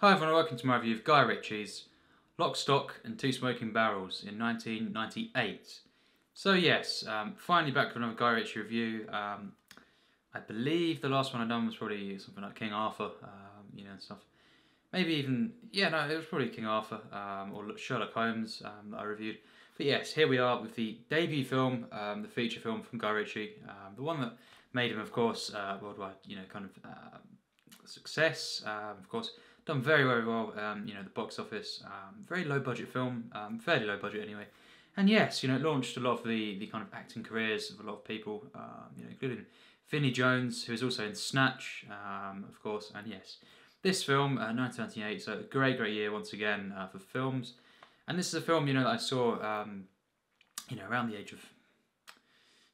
Hi everyone, welcome to my review of Guy Ritchie's Lock, Stock and Two Smoking Barrels in 1998. So yes, finally back with another Guy Ritchie review. I believe the last one I done was probably something like King Arthur, and stuff. Maybe even, no, it was probably King Arthur or Sherlock Holmes that I reviewed. But yes, here we are with the debut film, the feature film from Guy Ritchie, the one that made him, of course, worldwide, success, of course. Done very, very well, the box office, very low budget film, fairly low budget anyway. And yes, it launched a lot of the kind of acting careers of a lot of people, including Vinnie Jones, who is also in Snatch, of course. And yes, this film, 1998, so a great, great year once again for films. And this is a film, that I saw, around the age of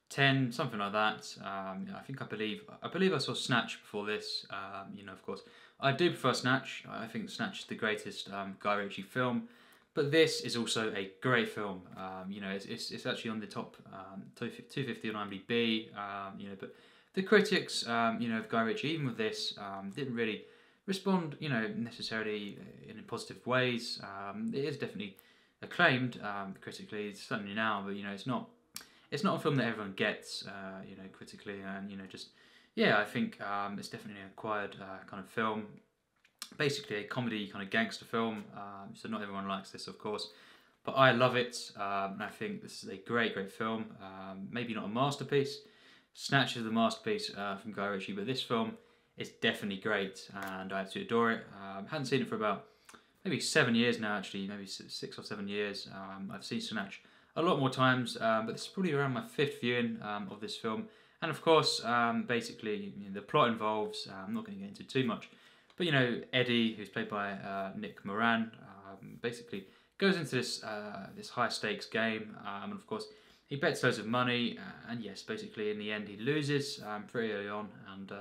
10, something like that. I believe I saw Snatch before this. Of course, I do prefer Snatch. I think Snatch is the greatest Guy Ritchie film, but this is also a great film. It's actually on the top 250 on IMDb. But the critics, of Guy Ritchie, even with this, didn't really respond, necessarily in positive ways. It is definitely acclaimed critically, certainly now, but it's not a film that everyone gets, critically, and I think it's definitely an acquired kind of film. Basically, a comedy kind of gangster film. So not everyone likes this, of course, but I love it, and I think this is a great, great film. Maybe not a masterpiece. Snatch is the masterpiece from Guy Ritchie, but this film is definitely great, and I absolutely adore it. Hadn't seen it for about maybe 7 years now, actually, maybe 6 or 7 years. I've seen Snatch a lot more times, but this is probably around my 5th viewing of this film. And of course, basically, the plot involves, I'm not going to get into too much, but Eddie, who's played by Nick Moran, basically goes into this this high stakes game, and of course he bets loads of money, and yes, basically in the end he loses pretty early on, and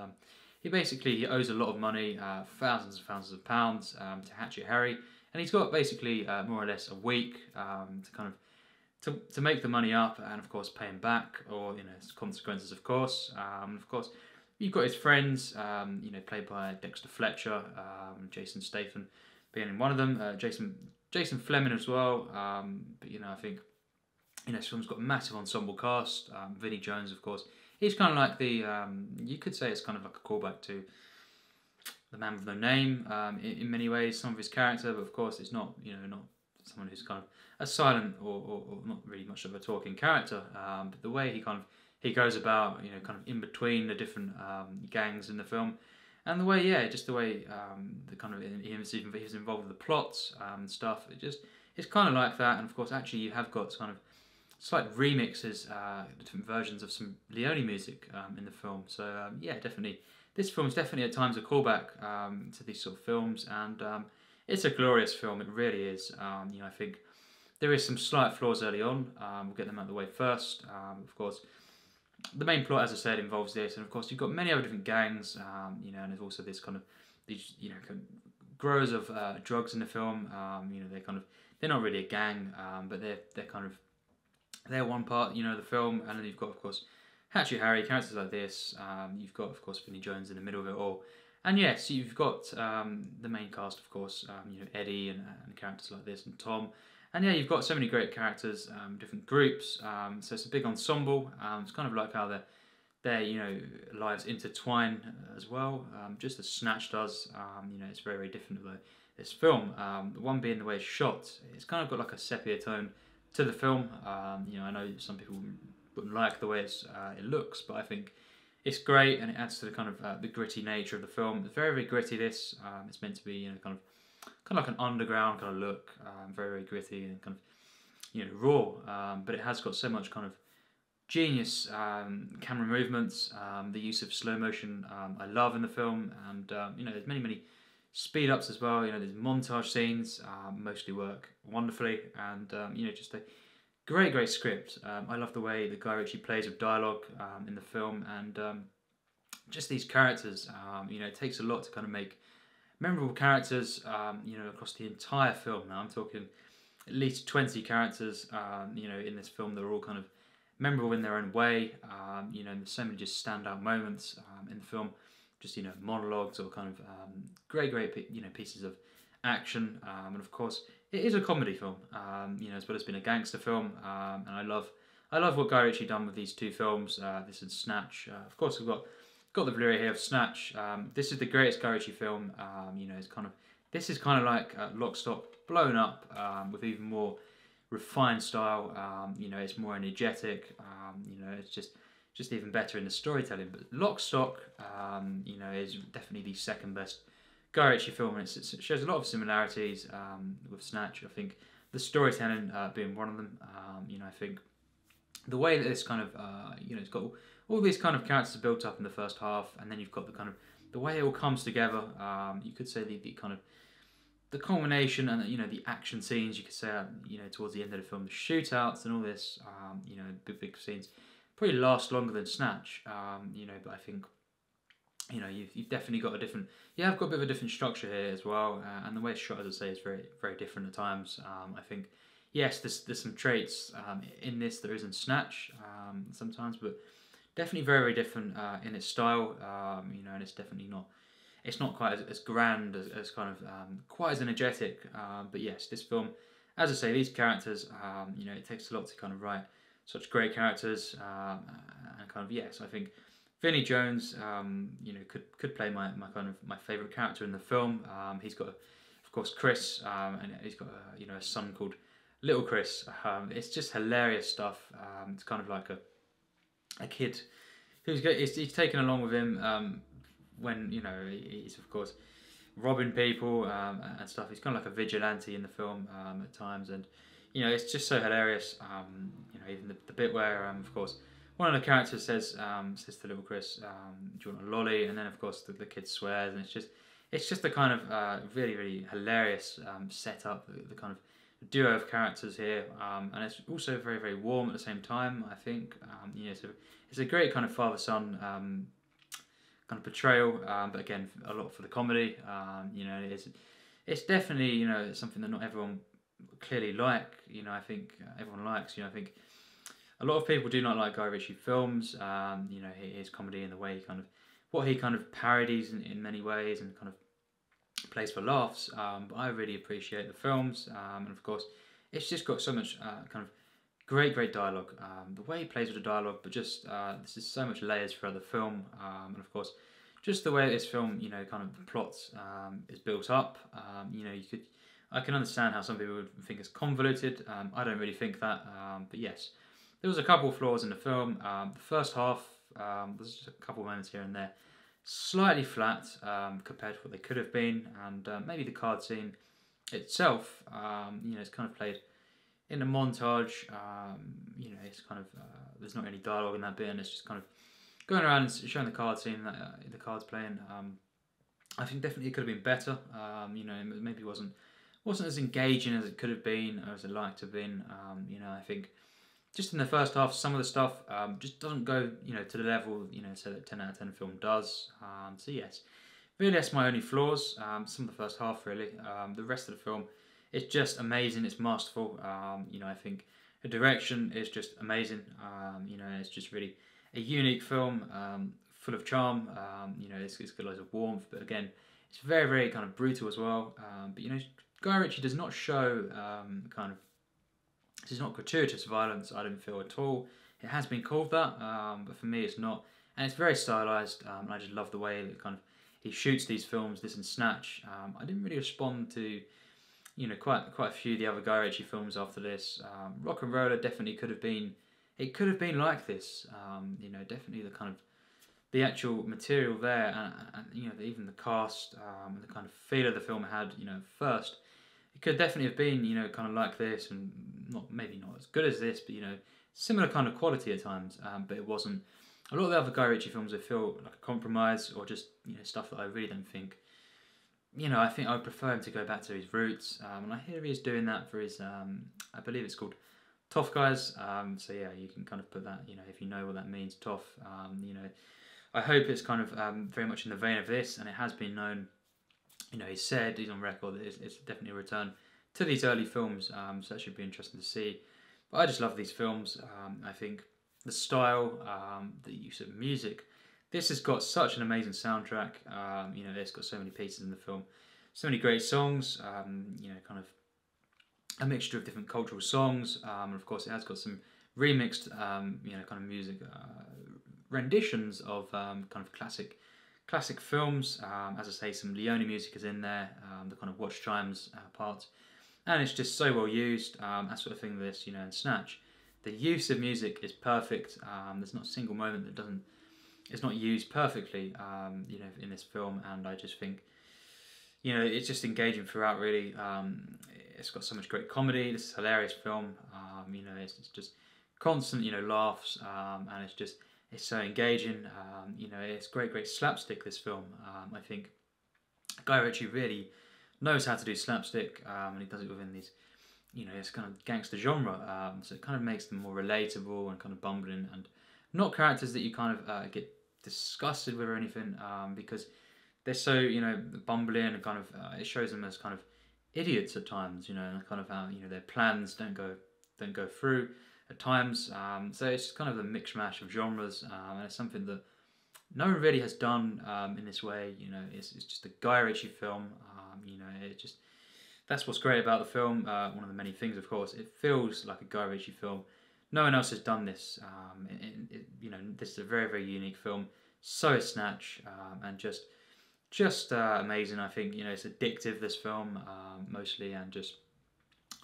he owes a lot of money, thousands and thousands of pounds to Hatchet Harry, and he's got basically more or less a week to make the money up, and of course pay him back, or consequences, of course. Of course, you've got his friends, played by Dexter, Fletcher, Jason Statham being one of them, Jason Fleming as well. But I think this film's got a massive ensemble cast. Vinnie Jones, of course, he's kind of like the you could say it's kind of like a callback to The Man with No Name in many ways. Some of his character, but of course it's not not someone who's kind of a silent or not really much of a talking character, but the way he goes about, kind of in between the different gangs in the film, and the way, the kind of he's involved with the plots and stuff. It's kind of like that, and of course, actually, you have got kind of slight remixes, different versions of some Leone music in the film. So definitely, this film is definitely at times a callback to these sort of films, and it's a glorious film. It really is. I think there is some slight flaws early on. We'll get them out of the way first. Of course, the main plot, as I said, involves this, and of course you've got many other different gangs. And there's also this kind of these kind of growers of drugs in the film. They're not really a gang, but they're one part. The film, and then you've got, of course, Hatchet Harry, characters like this. You've got, of course, Vinnie Jones in the middle of it all. And yes, you've got the main cast, of course, Eddie and characters like this, and Tom. And you've got so many great characters, different groups, so it's a big ensemble. It's kind of like how their lives intertwine as well, just as Snatch does. It's very, very different to this film. One being the way it's shot. It's kind of got like a sepia tone to the film. I know some people wouldn't like the way it looks, but I think it's great, and it adds to the kind of the gritty nature of the film. It's very, very gritty. This it's meant to be kind of like an underground kind of look, very, very gritty and kind of raw. But it has got so much kind of genius camera movements, the use of slow motion I love in the film, and there's many, many speed ups as well. There's montage scenes, mostly work wonderfully, and just a great, great script. I love the way that Guy Ritchie plays with dialogue in the film, and just these characters. It takes a lot to kind of make memorable characters, across the entire film. Now I'm talking at least 20 characters, in this film that are all kind of memorable in their own way. And there's so many just standout moments in the film, just monologues or kind of great pieces of action, and of course it is a comedy film, as well as being a gangster film, and I love what Guy Ritchie done with these two films, this and Snatch. Of course, we've got the Blu-ray here of Snatch. This is the greatest Guy Ritchie film. This is kind of like Lock, Stock, blown up, with even more refined style. It's more energetic. It's just even better in the storytelling. But Lock, Stock, is definitely the second best Guy Ritchie film, and it shows a lot of similarities with Snatch. I think the storytelling being one of them. I think the way that this kind of, it's got all these kind of characters built up in the first half, and then you've got the kind of the way it all comes together. You could say the kind of the culmination and the action scenes. You could say towards the end of the film, the shootouts and all this. Big scenes probably last longer than Snatch. But I think you've definitely got I've got a bit of a different structure here as well, and the way it's shot, as I say, is very very different at times. I think yes, there's some traits in this there is in Snatch sometimes, but definitely very very different in its style. And it's definitely not quite as grand as kind of quite as energetic. But yes, this film, as I say, these characters, it takes a lot to kind of write such great characters, and kind of yes, I think Vinnie Jones, could play my favourite character in the film. He's got, of course, Chris, and he's got a son called Little Chris. It's just hilarious stuff. It's kind of like a kid he's taken along with him when he's of course robbing people and stuff. He's kind of like a vigilante in the film at times, and it's just so hilarious. Even the bit where of course one of the characters says to Little Chris, "Do you want a lolly?" And then of course the kid swears, and it's just the kind of really really hilarious setup, the kind of duo of characters here, and it's also very very warm at the same time. I think so it's a great kind of father-son kind of portrayal, but again a lot for the comedy. It's definitely something that not everyone clearly like. I think everyone likes. I think a lot of people do not like Guy Ritchie films. His comedy and the way what he kind of parodies in many ways and kind of plays for laughs. But I really appreciate the films, and of course, it's just got so much kind of great dialogue. The way he plays with the dialogue, but just this is so much layers throughout the film, and of course, just the way this film, kind of the plot is built up. I can understand how some people would think it's convoluted. I don't really think that, but yes. There was a couple of flaws in the film. The first half, there's just a couple of moments here and there, slightly flat compared to what they could have been, and maybe the card scene itself, it's kind of played in a montage. It's kind of there's not any dialogue in that bit, and it's just kind of going around and showing the card scene that the cards playing. I think definitely it could have been better. Maybe wasn't as engaging as it could have been, or as it liked to have been. I think just in the first half, some of the stuff just doesn't go, to the level, so that 10 out of 10 film does. So yes, really that's my only flaws. Some of the first half, really. The rest of the film, it's just amazing. It's masterful. I think the direction is just amazing. It's just really a unique film, full of charm. It's got loads of warmth, but again, it's very, very kind of brutal as well. But Guy Ritchie does not show this is not gratuitous violence, I don't feel at all. It has been called that, but for me it's not. And it's very stylised, and I just love the way that kind of he shoots these films, this and Snatch. I didn't really respond to, quite a few of the other Guy Ritchie films after this. Rock and Roller definitely could have been like this. Definitely the kind of, the actual material there, and even the cast, the kind of feel of the film had, first. It could definitely have been, kind of like this, and maybe not as good as this, but similar kind of quality at times. But it wasn't. A lot of the other Guy Ritchie films, I feel like a compromise, or just stuff that I really don't think. I think I would prefer him to go back to his roots, and I hear he's doing that for his. I believe it's called Tough Guys. So yeah, you can kind of put that. If you know what that means, tough. I hope it's kind of very much in the vein of this, and it has been known. He's on record that it's definitely a return to these early films, so that should be interesting to see. But I just love these films. I think the style, the use of music. This has got such an amazing soundtrack. It's got so many pieces in the film, so many great songs. You know, kind of a mixture of different cultural songs, and of course it has got some remixed, you know, kind of music renditions of kind of classic films. As I say, some Leone music is in there, the kind of watch chimes part, and it's just so well used. That sort of thing. This, you know, in Snatch, the use of music is perfect. There's not a single moment that doesn't is not used perfectly. You know, in this film, and I just think, you know, it's just engaging throughout. Really, it's got so much great comedy. This is a hilarious film. You know, it's just constant, you know, laughs, and it's so engaging. You know, it's great slapstick. This film, I think, Guy Ritchie really knows how to do slapstick, and he does it within these, you know, it's kind of gangster genre. So it kind of makes them more relatable and kind of bumbling, and not characters that you kind of get disgusted with or anything, because they're so, you know, bumbling, and kind of it shows them as kind of idiots at times, you know, and kind of how, you know, their plans don't go through at times. So it's kind of a mix mash of genres, and it's something that no one really has done in this way. You know, it's just a Guy Ritchie film. You know, that's what's great about the film. One of the many things, of course, it feels like a Guy Ritchie film. No one else has done this. You know, this is a very unique film. So is Snatch, and just amazing. I think, you know, it's addictive, this film, mostly, and just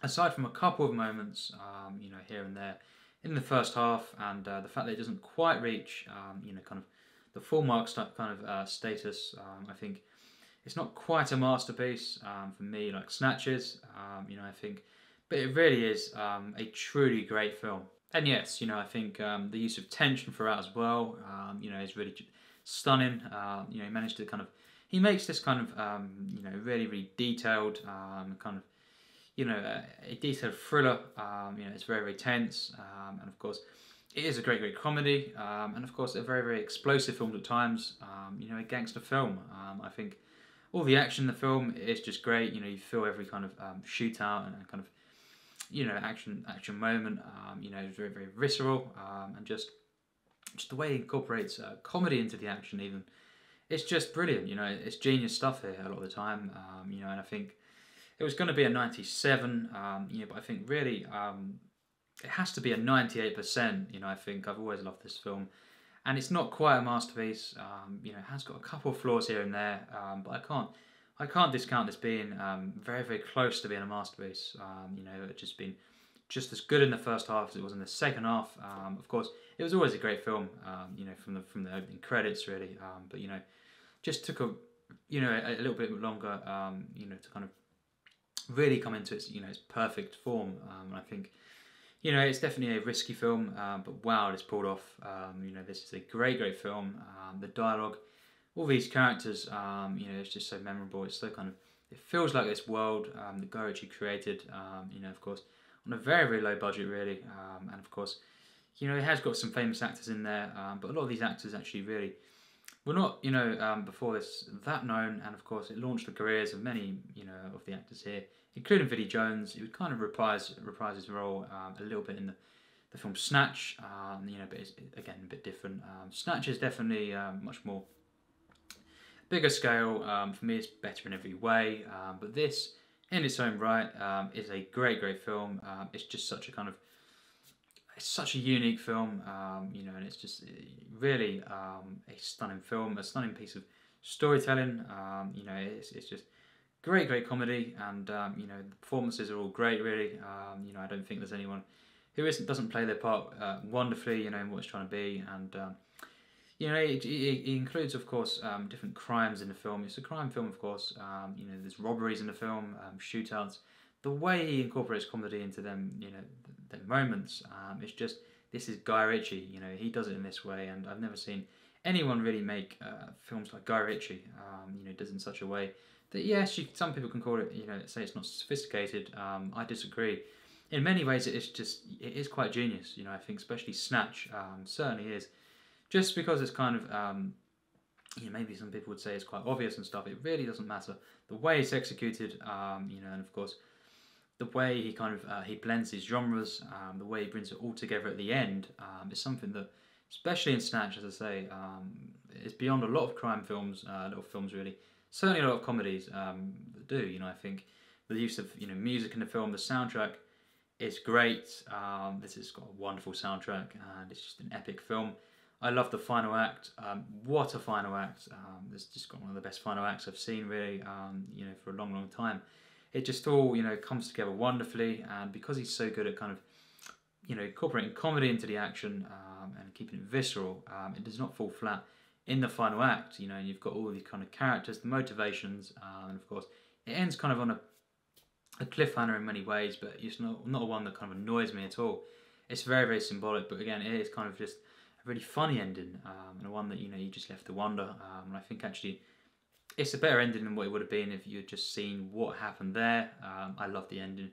aside from a couple of moments, you know, here and there in the first half, and the fact that it doesn't quite reach, you know, kind of the full mark kind of status, I think it's not quite a masterpiece for me like Snatch is, you know, I think, but it really is a truly great film. And yes, you know, I think the use of tension throughout as well, you know, is really stunning. You know, he makes this kind of, you know, really detailed, kind of, you know, a detailed thriller. You know, it's very tense, and of course, it is a great comedy, and of course, a very explosive film at times. You know, a gangster film. I think all the action in the film is just great. You know, you feel every kind of shootout and kind of, you know, action moment. You know, it's very visceral, and just the way he incorporates comedy into the action, even, it's just brilliant. You know, it's genius stuff here a lot of the time. You know, and I think it was going to be a 97, you know, but I think really it has to be a 98%. You know, I think I've always loved this film, and it's not quite a masterpiece. You know, it has got a couple of flaws here and there, but I can't discount this being very close to being a masterpiece. You know, it's just been just as good in the first half as it was in the second half. Of course, it was always a great film. You know, from the opening credits, really. But you know, just took a little bit longer. You know, to kind of really come into its, you know, its perfect form. And I think, you know, it's definitely a risky film, but wow, it's pulled off. You know, this is a great film. The dialogue, all these characters, you know, it's just so memorable. It's so kind of, it feels like this world that Guy Ritchie created. You know, of course, on a very low budget, really, and of course, you know, it has got some famous actors in there, but a lot of these actors actually really were not, you know, before this that known, and of course, it launched the careers of many, you know, of the actors here, including Vinnie Jones. He would kind of reprise his role a little bit in the film Snatch, you know, but it's again a bit different. Snatch is definitely much more bigger scale. For me, it's better in every way, but this, in its own right, is a great film. It's just such a kind of, it's such a unique film, you know, and it's just really a stunning film, a stunning piece of storytelling. You know, it's just great comedy, and you know, the performances are all great, really. You know, I don't think there's anyone who doesn't play their part wonderfully, you know, in what it's trying to be, and you know, it includes, of course, different crimes in the film. It's a crime film, of course. You know, there's robberies in the film, shootouts. The way he incorporates comedy into them, you know, the moments, it's just, this is Guy Ritchie. You know, he does it in this way, and I've never seen anyone really make films like Guy Ritchie. You know, does it in such a way that, yes, some people can call it, you know, say it's not sophisticated. I disagree. In many ways, it is quite genius. You know, I think especially Snatch certainly is. Just because it's kind of, you know, maybe some people would say it's quite obvious and stuff, it really doesn't matter. The way it's executed, you know, and of course, the way he kind of, he blends these genres, the way he brings it all together at the end, is something that, especially in Snatch, as I say, is beyond a lot of crime films, a lot of films really, certainly a lot of comedies that do. You know, I think the use of music in the film, the soundtrack is great. This has got a wonderful soundtrack, and it's just an epic film. I love the final act. What a final act! It's just got one of the best final acts I've seen, really. For a long, long time. It just all comes together wonderfully, and because he's so good at kind of incorporating comedy into the action and keeping it visceral, it does not fall flat in the final act. And you've got all these kind of characters, the motivations, and of course it ends kind of on a cliffhanger in many ways, but it's not one that kind of annoys me at all. It's very, very symbolic, but again, it is kind of just a really funny ending, and one that you just left to wonder. And I think actually it's a better ending than what it would have been if you had just seen what happened there. I love the ending.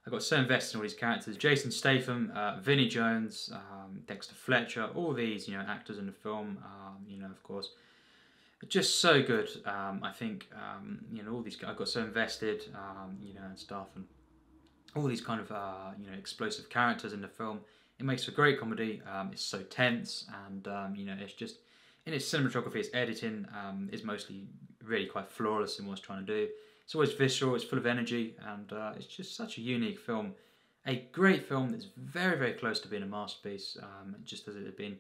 I got so invested in all these characters: Jason Statham, Vinnie Jones, Dexter Fletcher, all these actors in the film. Of course, just so good. I think all these. I got so invested, and stuff, and all these kind of explosive characters in the film. It makes for great comedy. It's so tense, and it's just in its cinematography, its editing is mostly really quite flawless in what it's trying to do. It's always visceral, it's full of energy, and it's just such a unique film. A great film that's very, very close to being a masterpiece, just as it had been.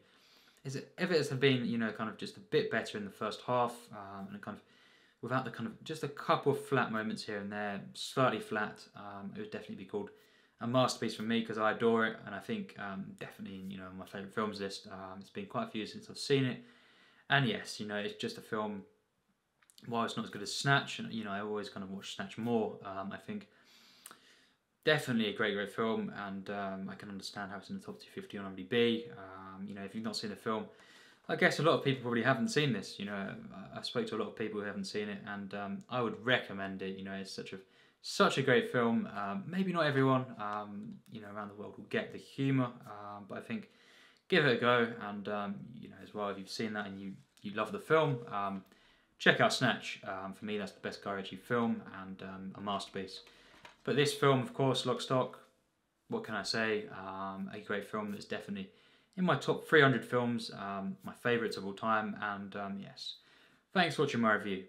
If it had been, kind of just a bit better in the first half, and kind of without the kind of just a couple of flat moments here and there, slightly flat, it would definitely be called a masterpiece for me because I adore it, and I think definitely on my favourite films list. It's been quite a few years since I've seen it, and yes, it's just a film. While it's not as good as Snatch, and I always kind of watch Snatch more. I think definitely a great, great film, and I can understand how it's in the top 250 on IMDb. If you've not seen the film, I guess a lot of people probably haven't seen this. I spoke to a lot of people who haven't seen it, and I would recommend it. It's such a great film. Maybe not everyone, around the world will get the humour, but I think give it a go. And as well, if you've seen that and you love the film. Check out Snatch. For me, that's the best Guy Ritchie film and a masterpiece. But this film, of course, Lock, Stock, what can I say? A great film that's definitely in my top 300 films, my favourites of all time. And yes, thanks for watching my review.